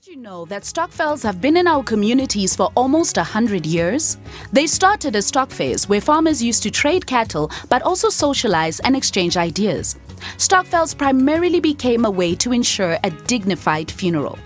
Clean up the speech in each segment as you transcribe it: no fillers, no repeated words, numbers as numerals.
Did you know that stokvels have been in our communities for almost 100 years? They started as stock fairs where farmers used to trade cattle but also socialize and exchange ideas. Stokvels primarily became a way to ensure a dignified funeral.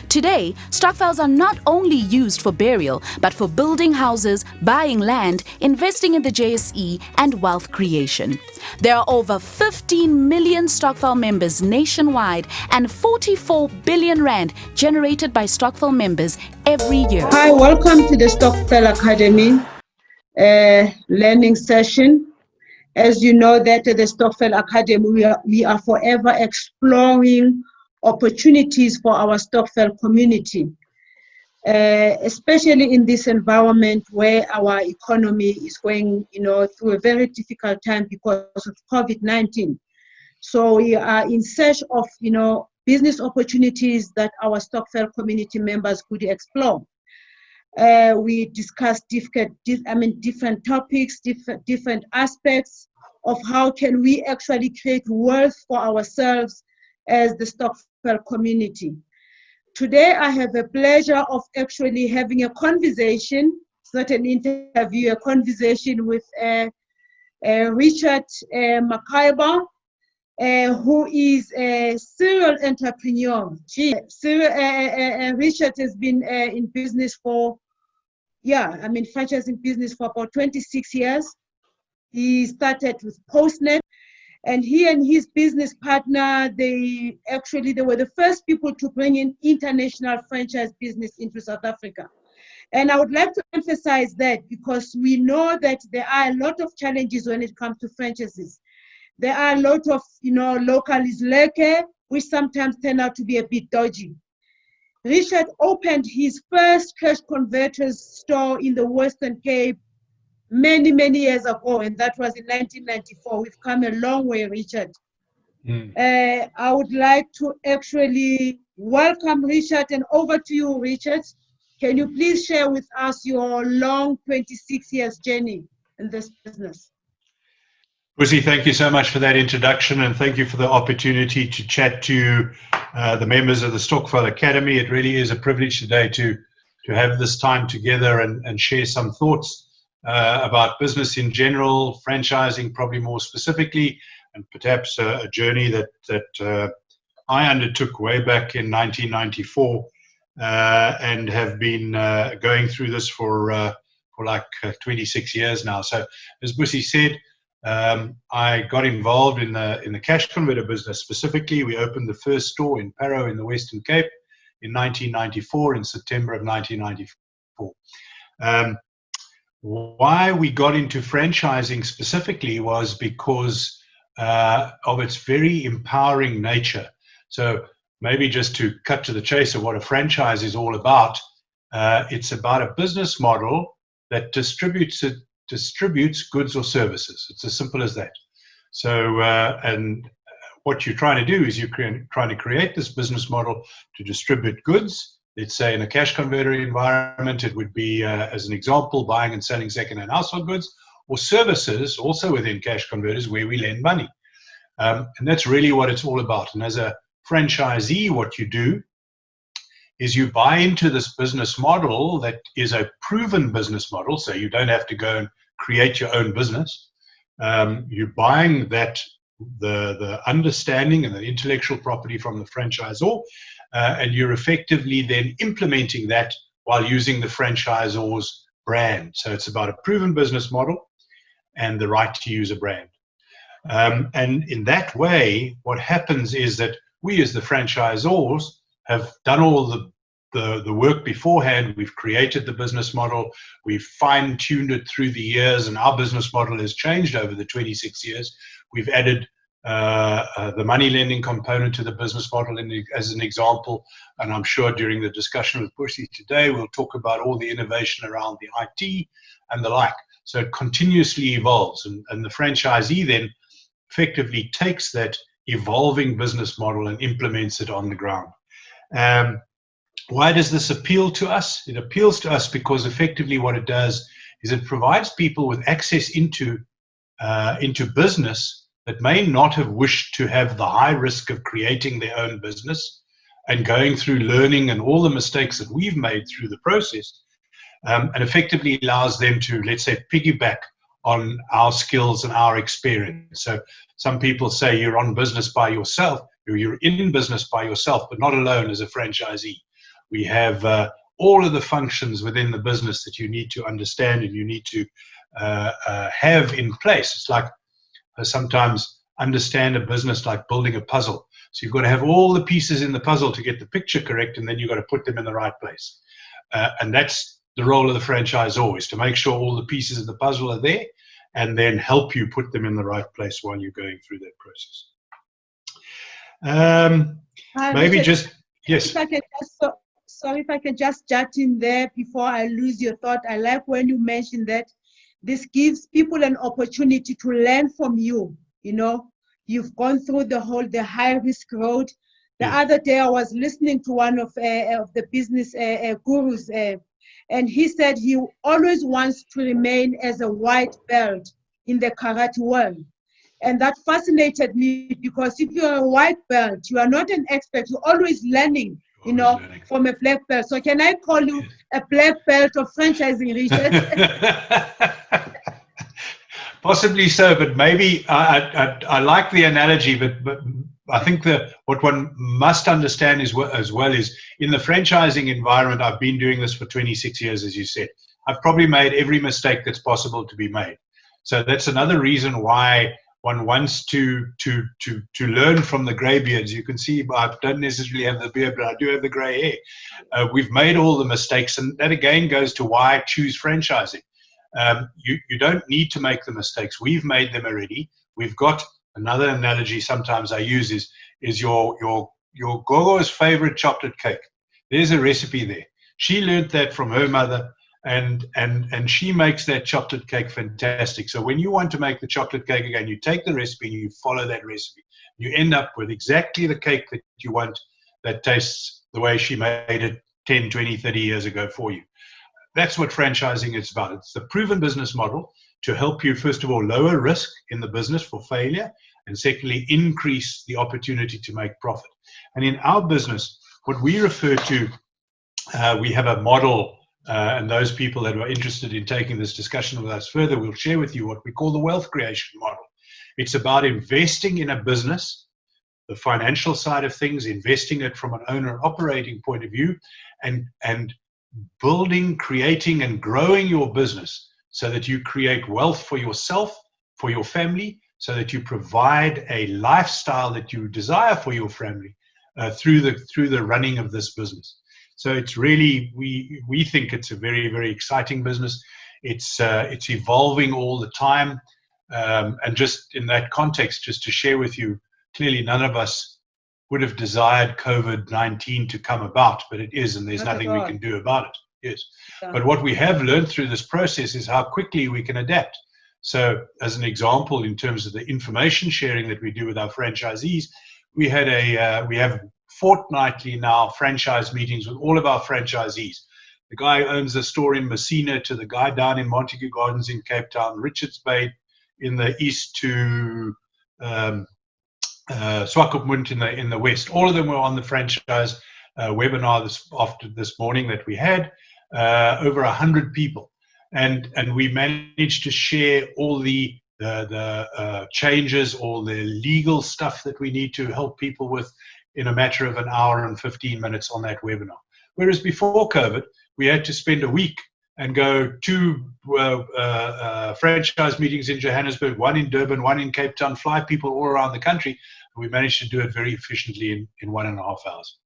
Today, stokvels are not only used for burial but for building houses, buying land, investing in the JSE and wealth creation. There are over 15 million stokvel members nationwide and 44 billion rand generated by stokvel members every year. Hi, welcome to the Stokvel Academy learning session. As you know that at the Stokvel Academy, we are forever exploring opportunities for our stokvel community, especially in this environment where our economy is going, through a very difficult time because of COVID-19. So we are in search of, business opportunities that our stokvel community members could explore. We discuss different topics, different aspects of how can we actually create wealth for ourselves as the stokvel community. Today, I have the pleasure of actually having a conversation, it's not an interview, a conversation with Richard Haibach, who is a serial entrepreneur. Richard has been in business for, franchising business for about 26 years. He started with Postnet. And he and his business partner, they were the first people to bring in international franchise business into South Africa. And I would like to emphasize that because we know that there are a lot of challenges when it comes to franchises. There are a lot of, local isleke, which sometimes turn out to be a bit dodgy. Richard opened his first cash converters store in the Western Cape many years ago, and that was in 1994. We've come a long way, Richard. I would like to actually welcome Richard, and over to you, Richard. Can you please share with us your long 26 years journey in this business? Busi, thank you so much for that introduction, and thank you for the opportunity to chat to the members of the Stokvel Academy. It really is a privilege today to have this time together and share some thoughts about business in general, franchising probably more specifically, and perhaps a journey that I undertook way back in 1994 and have been going through this for like 26 years now. So as Busi said, I got involved in the cash converter business. Specifically, we opened the first store in Parow in the Western Cape in 1994, in September of 1994. Why we got into franchising specifically was because of its very empowering nature. So maybe just to cut to the chase of what a franchise is all about, it's about a business model that distributes goods or services. It's as simple as that. So, and what you're trying to do is you're trying to create this business model to distribute goods. Let's say in a cash converter environment, it would be, as an example, buying and selling second-hand household goods, or services also within cash converters where we lend money. And that's really what it's all about. And as a franchisee, what you do is you buy into this business model that is a proven business model, so you don't have to go and create your own business. You're buying that, the understanding and the intellectual property from the franchisor, and you're effectively then implementing that while using the franchisor's brand. So it's about a proven business model and the right to use a brand. And in that way, what happens is that we as the franchisors have done all the work beforehand. We've created the business model. We've fine-tuned it through the years, and our business model has changed over the 26 years. We've added the money lending component to the business model as an example, and I'm sure during the discussion with Busi today we'll talk about all the innovation around the IT and the like. So it continuously evolves, and the franchisee then effectively takes that evolving business model and implements it on the ground. Why does this appeal to us? It appeals to us because effectively what it does is it provides people with access into business that may not have wished to have the high risk of creating their own business, and going through learning and all the mistakes that we've made through the process, and effectively allows them to, let's say, piggyback on our skills and our experience. So some people say you're on business by yourself, or you're in business by yourself, but not alone as a franchisee. We have all of the functions within the business that you need to understand and you need to have in place. It's like sometimes understand a business like building a puzzle. So you've got to have all the pieces in the puzzle to get the picture correct, and then you've got to put them in the right place. And that's the role of the franchisor, is to make sure all the pieces of the puzzle are there and then help you put them in the right place while you're going through that process. Maybe Richard, just, yes. if I can just, sorry if I can just jut in there before I lose your thought. I like when you mentioned that this gives people an opportunity to learn from you. You know, you've gone through the high risk road. The other day I was listening to one of the business gurus, and he said he always wants to remain as a white belt in the karate world. And that fascinated me, because if you're a white belt, you are not an expert, you're always learning, you know, from a black belt. So can I call you a black belt of franchising, Richard? Possibly so, but maybe I like the analogy, but I think that what one must understand as well is, in the franchising environment, I've been doing this for 26 years, as you said. I've probably made every mistake that's possible to be made. So that's another reason why one wants to learn from the greybeards. You can see I don't necessarily have the beard, but I do have the grey hair. We've made all the mistakes, and that again goes to why I choose franchising. You don't need to make the mistakes. We've made them already. We've got another analogy sometimes I use is your gogo's favorite chocolate cake. There's a recipe there. She learned that from her mother, and she makes that chocolate cake fantastic. So when you want to make the chocolate cake again, you take the recipe and you follow that recipe. You end up with exactly the cake that you want, that tastes the way she made it 10, 20, 30 years ago for you. That's what franchising is about. It's the proven business model to help you, first of all, lower risk in the business for failure, and secondly, increase the opportunity to make profit. And in our business, what we refer to, we have a model, and those people that are interested in taking this discussion with us further, we'll share with you what we call the wealth creation model. It's about investing in a business, the financial side of things, investing it from an owner operating point of view, and building, creating, and growing your business so that you create wealth for yourself, for your family, so that you provide a lifestyle that you desire for your family through the running of this business. So it's really, we think it's a very, very exciting business. It's evolving all the time, and just in that context, just to share with you, clearly none of us would have desired COVID-19 to come about, but it is, and there's nothing we can do about it. Yes. Yeah. But what we have learned through this process is how quickly we can adapt. So as an example, in terms of the information sharing that we do with our franchisees, we have fortnightly now franchise meetings with all of our franchisees. The guy who owns the store in Messina to the guy down in Montague Gardens in Cape Town, Richards Bay in the east to Swakopmund in the west. All of them were on the franchise webinar this morning that we had, over 100 people, and we managed to share all the changes, all the legal stuff that we need to help people with in a matter of an hour and 15 minutes on that webinar. Whereas before COVID, we had to spend a week and go to franchise meetings in Johannesburg, one in Durban, one in Cape Town, fly people all around the country. We managed to do it very efficiently in 1.5 hours.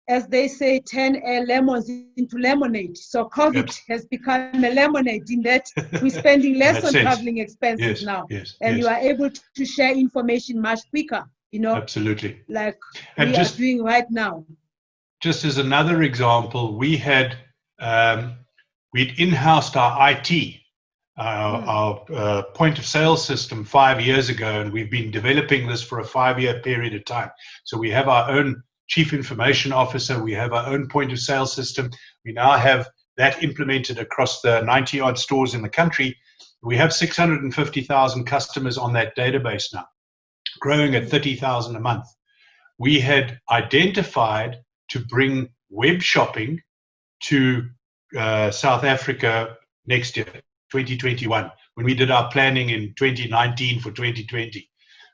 As they say, 10 lemons into lemonade. So COVID has become a lemonade in that we're spending less on traveling expenses now. And you are able to share information much quicker, you know. Absolutely. Like we are doing right now. Just as another example, we'd in-housed our IT, our point of sale system 5 years ago, and we've been developing this for a 5-year period of time. So we have our own chief information officer, we have our own point of sale system. We now have that implemented across the 90-odd stores in the country. We have 650,000 customers on that database now, growing at 30,000 a month. We had identified to bring web shopping to South Africa next year, 2021, when we did our planning in 2019 for 2020.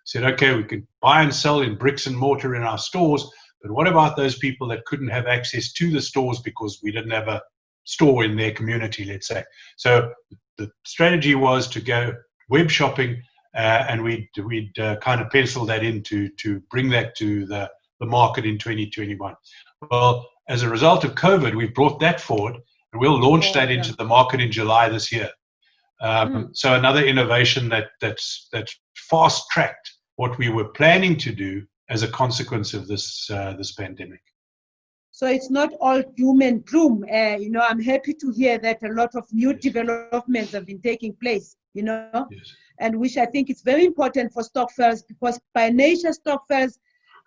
Said, okay, we could buy and sell in bricks and mortar in our stores, but what about those people that couldn't have access to the stores because we didn't have a store in their community, let's say. So the strategy was to go web shopping, and we'd kind of pencil that in to bring that to the market in 2021. Well, as a result of COVID, we've brought that forward, and we'll launch that into the market in July this year. So another innovation that's fast-tracked what we were planning to do as a consequence of this pandemic. So it's not all doom and gloom. I'm happy to hear that a lot of new developments have been taking place, Yes. and which I think is very important for Stokvels, because by nature, Stokvels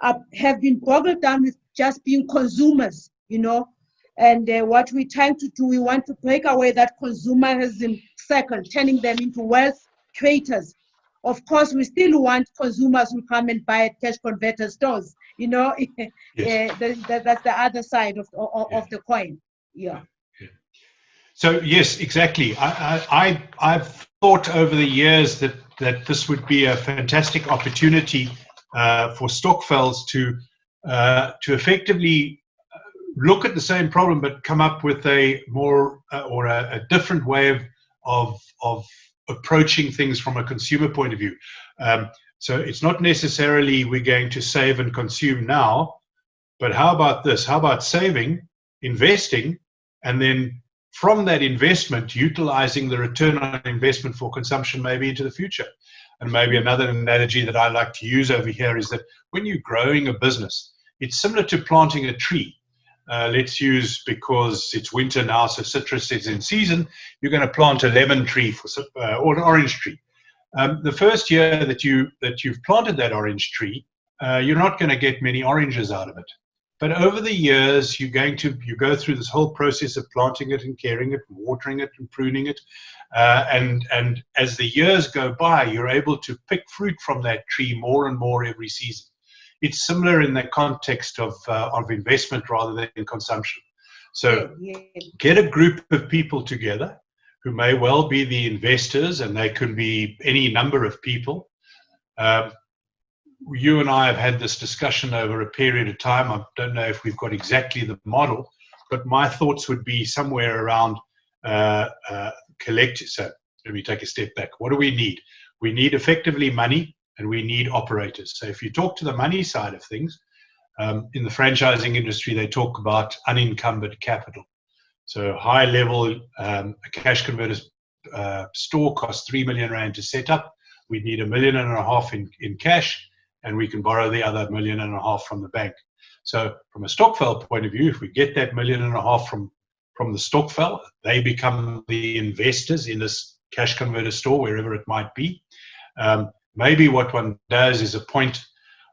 have been boggled down with just being consumers, and what we're trying to do, we want to break away that consumerism cycle, turning them into wealth creators. Of course, we still want consumers who come and buy at cash converter stores. Yes. That's the other side of the coin. Yeah. So yes, exactly. I've thought over the years that this would be a fantastic opportunity for Stokvels to effectively look at the same problem, but come up with a more or a different way of approaching things from a consumer point of view. So it's not necessarily we're going to save and consume now, but how about this? How about saving, investing, and then from that investment, utilizing the return on investment for consumption maybe into the future? And maybe another analogy that I like to use over here is that when you're growing a business, it's similar to planting a tree. Let's use, because it's winter now, so citrus is in season, you're going to plant a lemon tree or an orange tree. The first year that you've planted that orange tree, you're not going to get many oranges out of it. But over the years, you go through this whole process of planting it and caring it, and watering it and pruning it. And as the years go by, you're able to pick fruit from that tree more and more every season. It's similar in the context of investment rather than consumption. So get a group of people together who may well be the investors, and they could be any number of people. You and I have had this discussion over a period of time. I don't know if we've got exactly the model, but my thoughts would be somewhere around collective. So let me take a step back. What do we need? We need effectively money, and we need operators. So if you talk to the money side of things, in the franchising industry, they talk about unencumbered capital. So high level, a cash converter store costs 3 million rand to set up. We need 1.5 million in cash, and we can borrow the other 1.5 million from the bank. So from a Stokvel point of view, if we get that 1.5 million from the Stokvel, they become the investors in this cash converter store, wherever it might be. Maybe what one does is appoint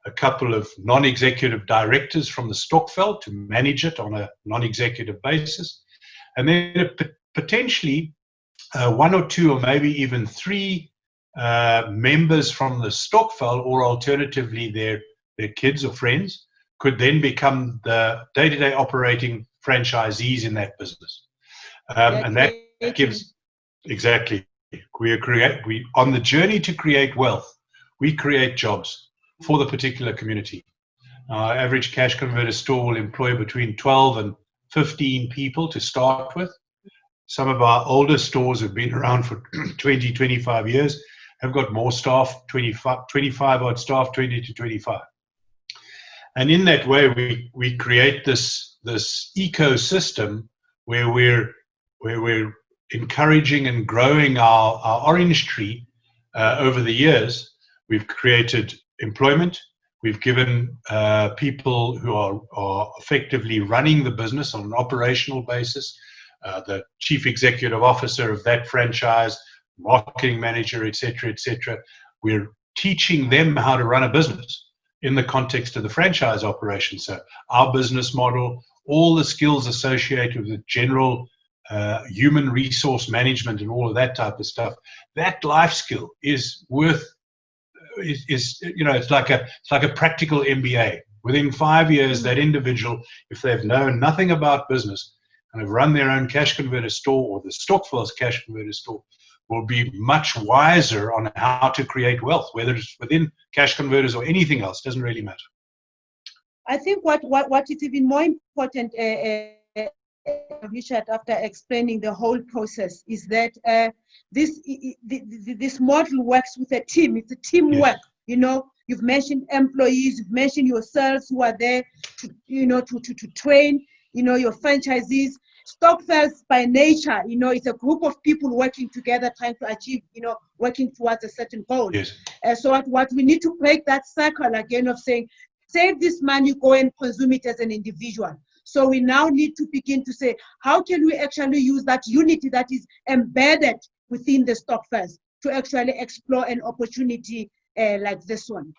a couple of non-executive directors from the Stokvel to manage it on a non-executive basis. And then potentially one or two or maybe even three members from the Stokvel, or alternatively their kids or friends, could then become the day-to-day operating franchisees in that business. And that gives, exactly, we on the journey to create wealth, we create jobs for the particular community. Our average cash converter store will employ between 12 and 15 people to start with. Some of our older stores have been around for 20, 25 years, have got more staff, 25 odd staff, 20 to 25. And in that way, we create this ecosystem where we're encouraging and growing our orange tree over the years. We've created employment. We've given people who are effectively running the business on an operational basis, the chief executive officer of that franchise, marketing manager, etc., etc. We're teaching them how to run a business in the context of the franchise operation. So our business model, all the skills associated with general human resource management and all of that type of stuff, that life skill is worth, it's like a practical MBA Within 5 years, that individual, if they've known nothing about business and have run their own cash converter store or the Stokvels cash converter store, will be much wiser on how to create wealth, whether it's within cash converters or anything else, doesn't really matter. I think what is even more important, Richard, after explaining the whole process, is that this model works with a team. It's a teamwork. Yes. You know, you've mentioned employees, you've mentioned yourselves who are there to, you know, to train, you know, your franchisees. Stokvels by nature, you know, it's a group of people working together, trying to achieve, you know, working towards a certain goal. Yes. So what we need to break that cycle again of saying, save this money, go and consume it as an individual. So we now need to begin to say, how can we actually use that unity that is embedded within the Stokvels to actually explore an opportunity like this one?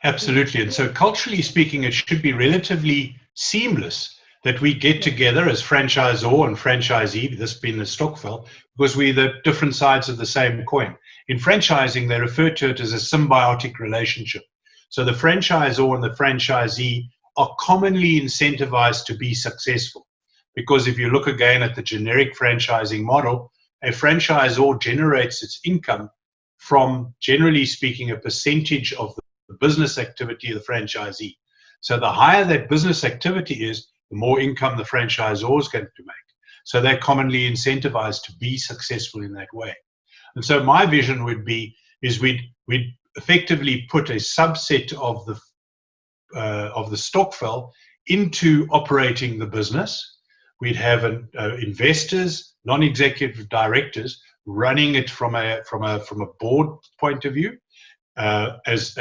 Absolutely. And so culturally speaking, it should be relatively seamless that we get together as franchisor and franchisee, this being the Stokvel, because we're the different sides of the same coin. In franchising, they refer to it as a symbiotic relationship. So the franchisor and the franchisee are commonly incentivized to be successful. Because if you look again at the generic franchising model, a franchisor generates its income from, generally speaking, a percentage of the business activity of the franchisee. So the higher that business activity is, the more income the franchisor is going to make. So they're commonly incentivized to be successful in that way. And so my vision would be, is we'd effectively put a subset of the Stokvel into operating the business. We'd have investors, non-executive directors running it from a board point of view, as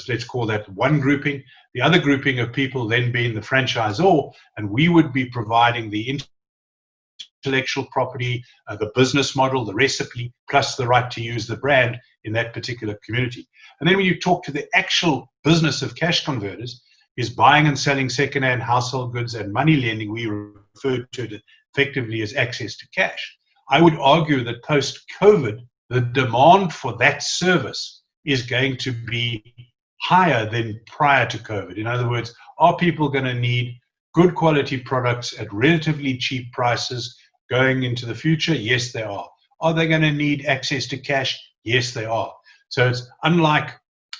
let's call that one grouping. The other grouping of people then being the franchisor, and we would be providing the intellectual property, the business model, the recipe, plus the right to use the brand in that particular community. And then when you talk to the actual business of cash converters, is buying and selling secondhand household goods and money lending, we refer to it effectively as access to cash. I would argue that post-COVID, the demand for that service is going to be higher than prior to COVID. In other words, are people going to need good quality products at relatively cheap prices going into the future? Yes, they are. Are they going to need access to cash? Yes, they are. So it's unlike,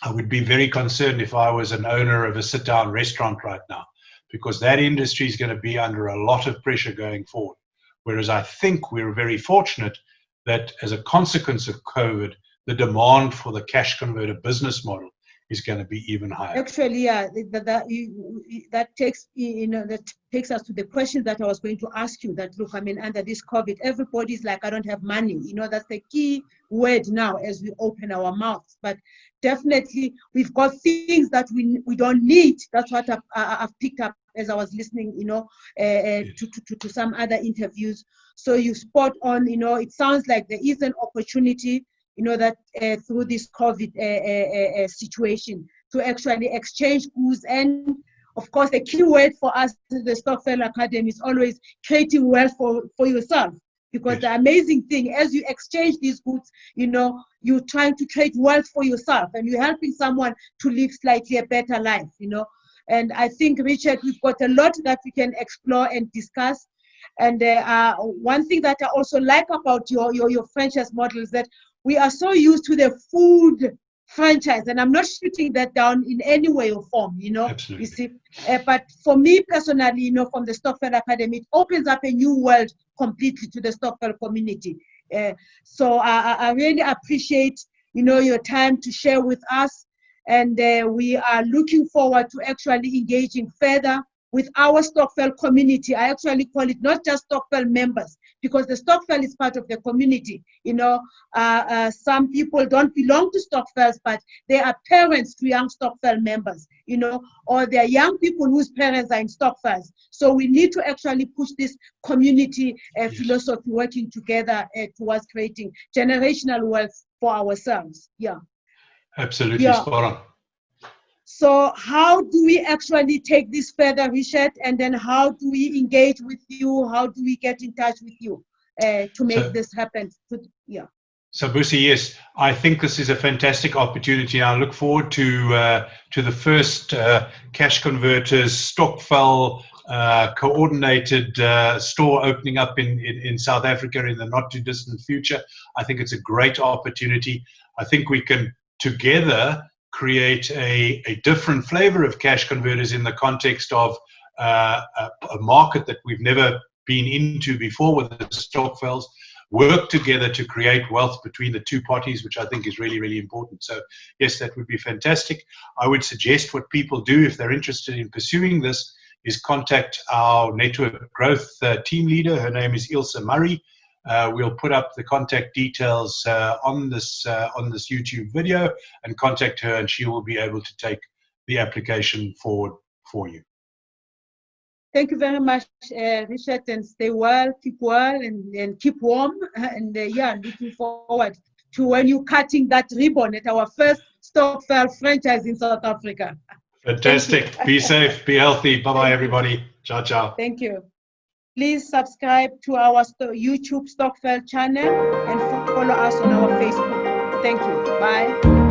I would be very concerned if I was an owner of a sit-down restaurant right now, because that industry is going to be under a lot of pressure going forward. Whereas I think we're very fortunate that as a consequence of COVID, the demand for the cash converter business model is going to be even higher. Actually, yeah, that takes us to the question that I was going to ask you. That look, I mean, under this COVID, everybody's like, I don't have money. You know, that's the key word now as we open our mouths. But definitely, we've got things that we don't need. That's what I've picked up as I was listening, you know, to some other interviews. So you spot on. You know, it sounds like there is an opportunity, you know, that through this COVID situation to actually exchange goods. And of course, the key word for us, the Stokvel Academy, is always creating wealth for yourself. Because the amazing thing, as you exchange these goods, you know, you're trying to create wealth for yourself and you're helping someone to live slightly a better life, you know. And I think, Richard, we've got a lot that we can explore and discuss. And one thing that I also like about your franchise model is that we are so used to the food franchise, and I'm not shooting that down in any way or form, you know. Absolutely. You see, but for me personally, you know, from the Stokvel Academy, it opens up a new world completely to the Stokvel community. So I really appreciate, you know, your time to share with us, and we are looking forward to actually engaging further with our Stokvel community. I actually call it not just Stokvel members, because the Stokvel is part of the community. You know, some people don't belong to Stokvels, but they are parents to young Stokvel members, you know, or they are young people whose parents are in Stokvels. So we need to actually push this community philosophy, working together towards creating generational wealth for ourselves. Yeah. Absolutely, spot on. So how do we actually take this further, Richard? And then how do we engage with you? How do we get in touch with you to make this happen? So, Busi, yes, I think this is a fantastic opportunity. I look forward to the first cash converters Stokvel coordinated store opening up in South Africa in the not too distant future. I think it's a great opportunity. I think we can together create a different flavor of cash converters in the context of a market that we've never been into before with the Stokvels. Work together to create wealth between the two parties, which I think is really, really important. So, yes, that would be fantastic. I would suggest what people do if they're interested in pursuing this is contact our network growth team leader. Her name is Ilse Murray. We'll put up the contact details on this YouTube video, and contact her, and she will be able to take the application forward for you. Thank you very much, Richard, and stay well, keep well, and keep warm. And yeah, looking forward to when you're cutting that ribbon at our first Stokvel franchise in South Africa. Fantastic. Be safe, be healthy. Bye-bye, everybody. Ciao, ciao. Thank you. Please subscribe to our YouTube Stokvel channel and follow us on our Facebook. Thank you. Bye.